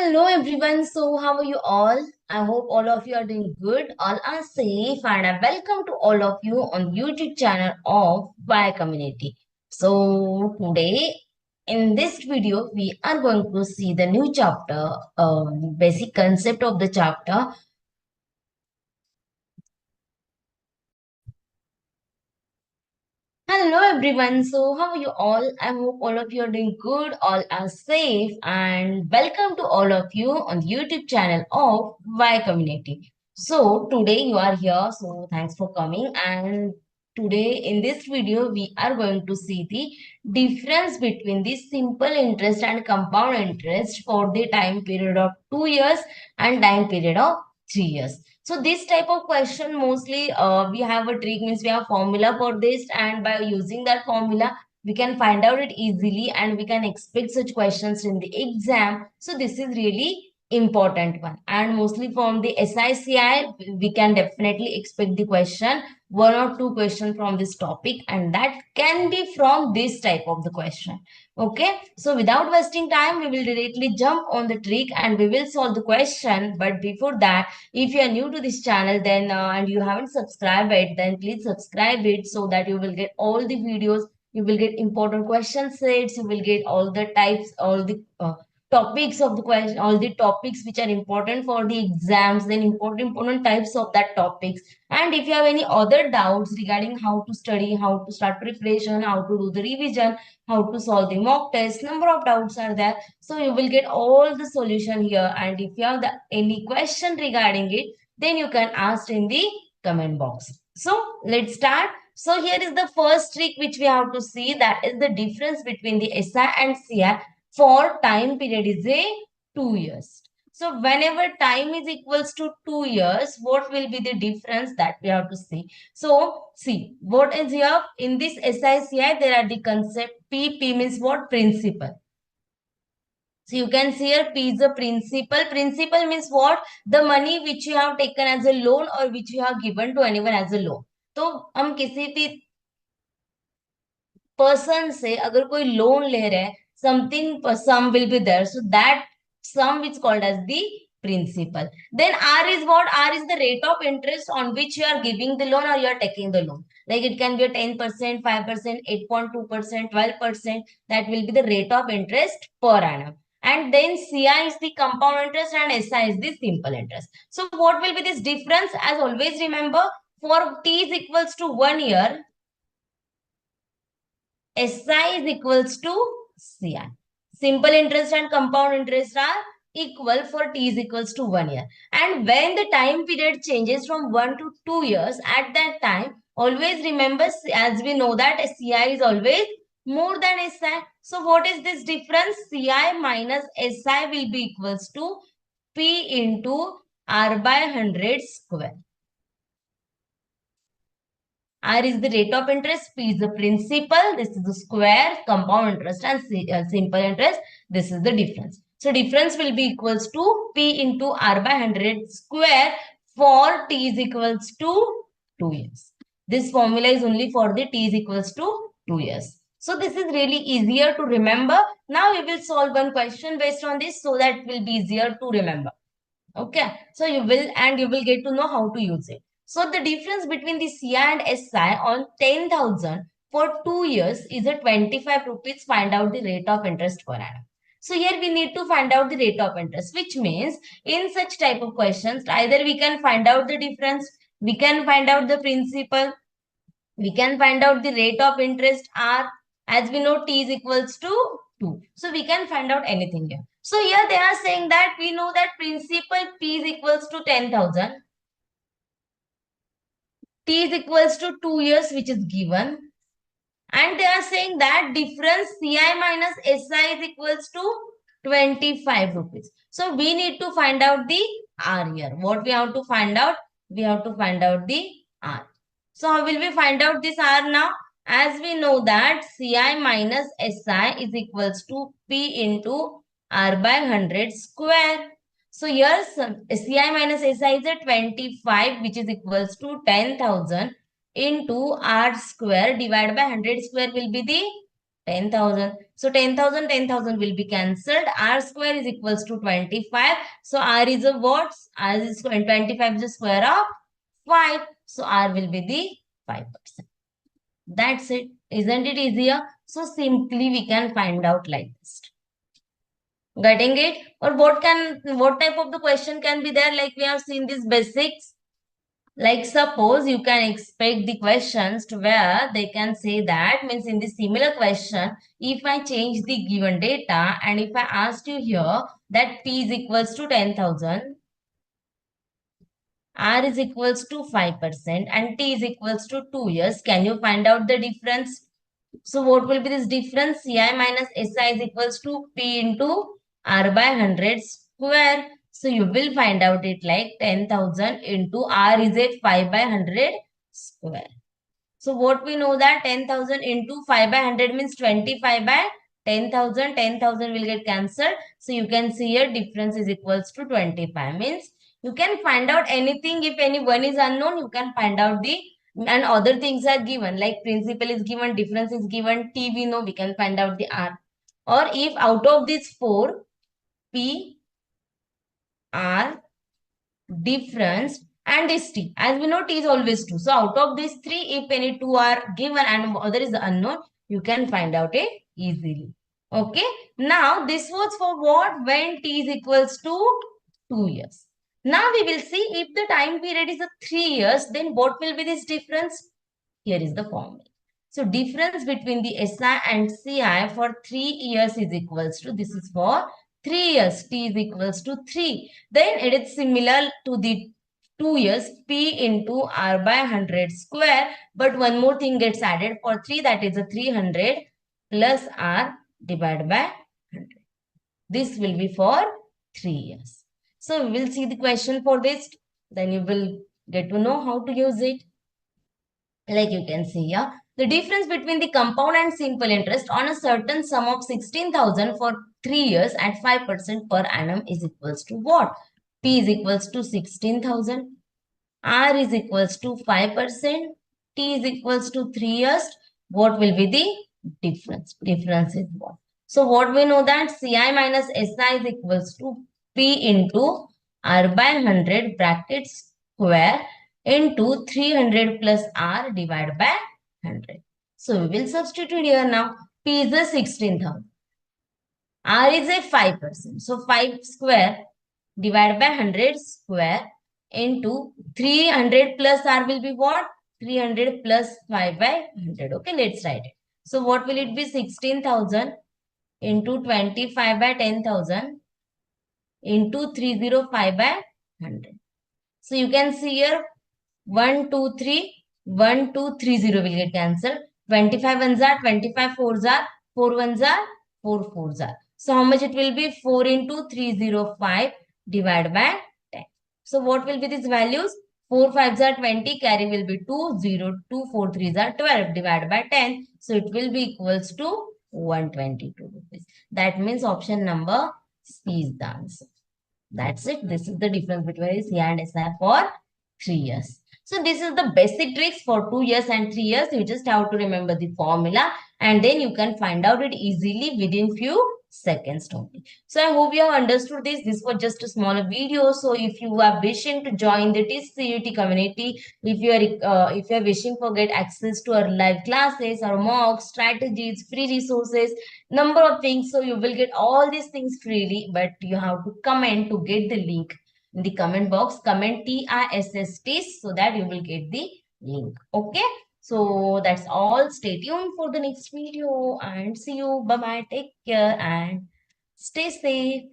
Hello everyone. So how are you all? I hope all of you are doing good, all are safe, and I welcome to all of you on YouTube channel of Y Community. So today in this video we are going to see the new chapter, basic concept of the chapter. Hello everyone. So how are you all? I hope all of you are doing good, all are safe, and welcome to all of you on the YouTube channel of Y Community. So today you are here, so thanks for coming. And today in this video we are going to see the difference between the simple interest and compound interest for the time period of 2 years and time period of 3 years. So this type of question mostly we have a trick, means we have formula for this, and by using that formula we can find out it easily and we can expect such questions in the exam. So this is really important one, and mostly from the SICI we can definitely expect the question, one or two question from this topic, and that can be from this type of the question. Okay, so without wasting time we will directly jump on the trick and we will solve the question. But before that, if you are new to this channel, then and you haven't subscribed it, then please subscribe it so that you will get all the videos. You will get important question sets. You will get all the types, all the topics of the question, all the topics which are important for the exams. Then important types of that topics. And if you have any other doubts regarding how to study, how to start preparation, how to do the revision, how to solve the mock test, number of doubts are there, so you will get all the solution here. And if you have any question regarding it, then you can ask in the comment box. So let's start. So here is the first trick which we have to see, that is the difference between the SI and CI for time period is a 2 years. So whenever time is equals to 2 years, what will be the difference, that we have to see. So see what is here in this SICI, there are the concept P. P means what? Principal. So you can see here P is the principal. Principal means what? The money which you have taken as a loan or which you have given to anyone as a loan. तो हम किसी भी person से अगर कोई loan ले रहे हैं, something sum will be there, so that sum is called as the principal. Then R is what? R is the rate of interest on which you are giving the loan or you are taking the loan. Like it can be a 10%, 5%, 8.2%, 12%. That will be the rate of interest per annum. And then CI is the compound interest and SI is the simple interest. So what will be this difference? As always remember, for T is equals to 1 year, SI is equals to CI. Simple interest and compound interest are equal for T is equals to 1 year. And when the time period changes from 1 to 2 years, at that time, always remember, as we know that CI is always more than SI. So what is this difference? CI minus SI will be equals to P into R by 100 square. R is the rate of interest, P is the principal, this is the square, compound interest and simple interest, this is the difference. So difference will be equals to P into R by 100 square for T is equals to 2 years. This formula is only for the T is equals to 2 years. So this is really easier to remember. Now we will solve one question based on this so that it will be easier to remember. Okay, so you will get to know how to use it. So the difference between the CI and SI on 10,000 for 2 years is a 25 rupees. Find out the rate of interest per annum. So here we need to find out the rate of interest, which means in such type of questions, either we can find out the difference, we can find out the principal, we can find out the rate of interest R. As we know, T is equals to 2. So we can find out anything here. So here they are saying that we know that principal P is equals to 10,000. T is equals to 2 years, which is given. And they are saying that difference CI minus SI is equals to 25 rupees. So we need to find out the R here. What we have to find out? We have to find out the R. So how will we find out this R now? As we know that CI minus SI is equals to P into R by 100 square. So here CI minus SI is a 25, which is equals to 10,000 into R square divided by 100 square will be the 10,000. So 10,000, 10,000 will be cancelled. R square is equals to 25. So R is a what? R is 25 is the square of 5. So R will be the 5%. That's it. Isn't it easier? So simply we can find out like this. Getting it? Or what type of the question can be there? Like we have seen these basics. Like suppose you can expect the questions to where they can say that means in the similar question, if I change the given data and if I asked you here that P is equals to 10,000, R is equals to 5% and T is equals to 2 years, can you find out the difference? So what will be this difference? Ci minus Si is equals to P into R by 100 square. So you will find out it like 10,000 into R is a 5 by 100 square. So what we know that 10,000 into 5 by 100 means 25 by 10,000. 10,000 will get cancelled. So you can see here difference is equals to 25. Means you can find out anything. If any one is unknown, you can find out the and other things are given. Like principal is given, difference is given, T we know, we can find out the R. Or if out of these four, P, R, difference and this T. As we know, T is always 2. So out of these three, if any two are given and other is unknown, you can find out it easily. Okay. Now this was for what? When T is equals to 2 years. Now we will see if the time period is a 3 years, then what will be this difference? Here is the formula. So difference between the SI and CI for 3 years is equals to, this is for 3 years, T is equals to 3. Then it is similar to the 2 years, P into R by 100 square. But one more thing gets added for 3, that is a 300 plus R divided by 100. This will be for 3 years. So we will see the question for this. Then you will get to know how to use it. Like you can see here, the difference between the compound and simple interest on a certain sum of 16,000 for 3 years at 5% per annum is equals to what? P is equals to 16,000. R is equals to 5%. T is equals to 3 years. What will be the difference? Difference is what? So what we know that Ci minus Si is equals to P into R by 100 brackets square into 300 plus R divided by 100. So we will substitute here now. P is a 16,000. R is a 5%. So 5 square divided by 100 square into 300 plus R will be what? 300 plus 5 by 100. Okay, let's write it. So what will it be? 16,000 into 25 by 10,000 into 305 by 100. So you can see here 1, 2, 3, 1, 2, 3, 0 will get cancelled. 25 ones are 25 fours are 4 ones are 4 fours are. So how much it will be? 4 into 305 divided by 10. So what will be these values? 4 fives are 20, carry will be 2, 0, 2, 4 threes are 12 divided by 10. So it will be equals to 122 rupees. That means option number C is the answer. That's it. This is the difference between C and SI for 3 years. So this is the basic tricks for 2 years and 3 years. You just have to remember the formula and then you can find out it easily within few seconds only. So I hope you have understood this. This was just a smaller video. So if you are wishing to join the TCUT community, if you are wishing for get access to our live classes, our mocks, strategies, free resources, number of things, so you will get all these things freely, but you have to comment to get the link. In the comment box, comment TISST so that you will get the link. Okay. So that's all. Stay tuned for the next video and see you. Bye bye. Take care and stay safe.